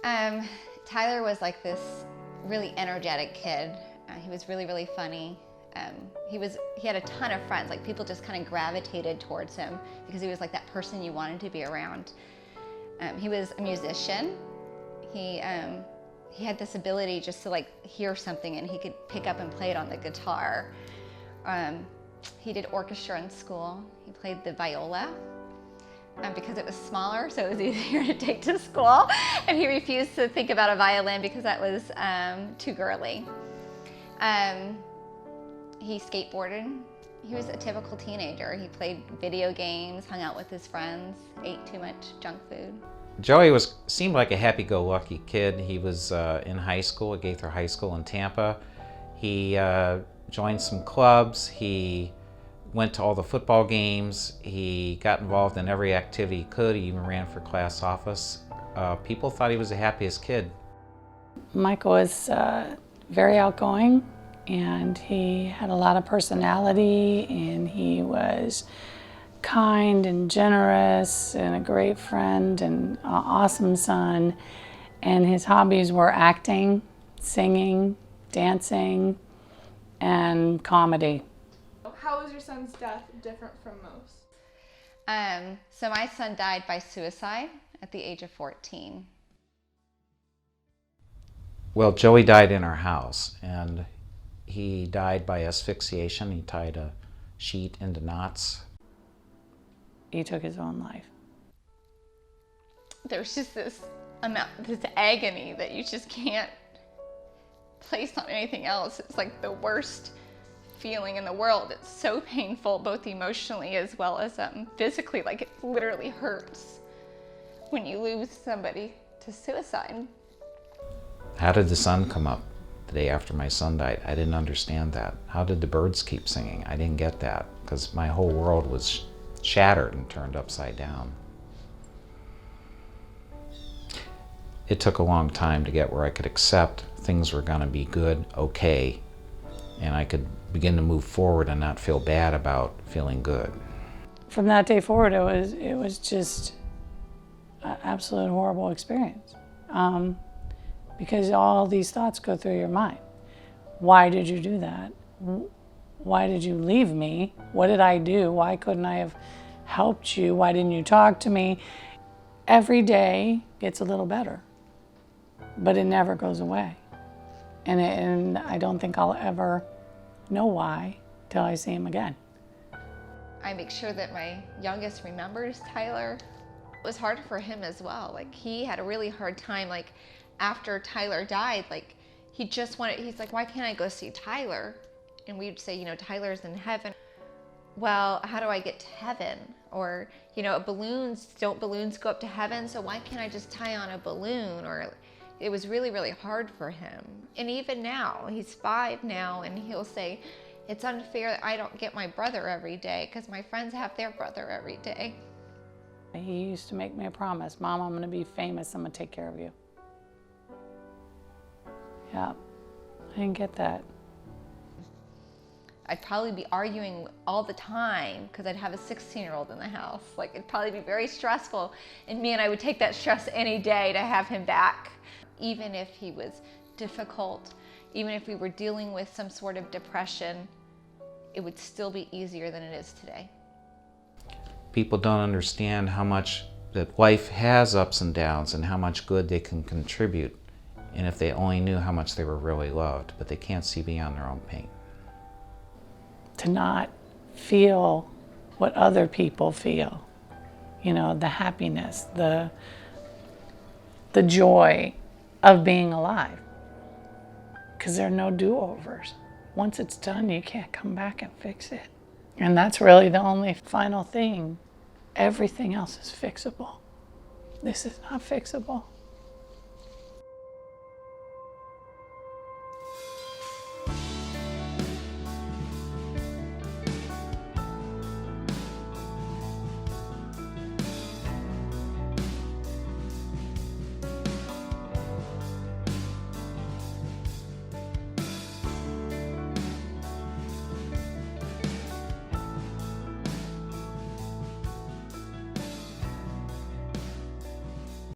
Tyler was like this really energetic kid. He was really, really funny. He had a ton of friends. Like, people just kind of gravitated towards him because he was like that person you wanted to be around. He was a musician. He had this ability just to like hear something and he could pick up and play it on the guitar. He did orchestra in school. He played the viola because it was smaller, so it was easier to take to school. And he refused to think about a violin because that was too girly. He skateboarded. He was a typical teenager. He played video games, hung out with his friends, ate too much junk food. Joey seemed like a happy-go-lucky kid. He was in high school at Gaither High School in Tampa. He joined some clubs. He went to all the football games. He got involved in every activity he could. He even ran for class office. People thought he was the happiest kid. Michael was very outgoing, and he had a lot of personality, and he was kind and generous and a great friend and an awesome son. And his hobbies were acting, singing, dancing, and comedy. How was your son's death different from most? So my son died by suicide at the age of 14. Well, Joey died in our house, and he died by asphyxiation. He tied a sheet into knots. He took his own life. There's just this agony that you just can't place on anything else. It's like the worst feeling in the world. It's so painful, both emotionally as well as physically. Like, it literally hurts when you lose somebody to suicide. How did the sun come up the day after my son died? I didn't understand that. How did the birds keep singing? I didn't get that, because my whole world was shattered and turned upside down. It took a long time to get where I could accept things were going to be good, okay, and I could begin to move forward and not feel bad about feeling good. From that day forward, it was just an absolute horrible experience, because all these thoughts go through your mind. Why did you do that? Why did you leave me? What did I do? Why couldn't I have helped you? Why didn't you talk to me? Every day gets a little better, but it never goes away. And I don't think I'll ever know why till I see him again. I make sure that my youngest remembers Tyler. It was hard for him as well. Like, he had a really hard time, like, after Tyler died, like, he's like, why can't I go see Tyler? And we'd say, Tyler's in heaven. Well, how do I get to heaven? Or, don't balloons go up to heaven? So why can't I just tie on a balloon? Or it was really, really hard for him. And even now, he's 5 now, and he'll say, it's unfair that I don't get my brother every day because my friends have their brother every day. He used to make me a promise, Mom, I'm gonna be famous, I'm gonna take care of you. Yeah, I didn't get that. I'd probably be arguing all the time because I'd have a 16-year-old in the house. Like, it'd probably be very stressful. And me and I would take that stress any day to have him back. Even if he was difficult, even if we were dealing with some sort of depression, it would still be easier than it is today. People don't understand how much that life has ups and downs and how much good they can contribute. And if they only knew how much they were really loved, but they can't see beyond their own pain. To not feel what other people feel, the happiness, the joy of being alive. Because there are no do-overs. Once it's done, you can't come back and fix it. And that's really the only final thing. Everything else is fixable. This is not fixable.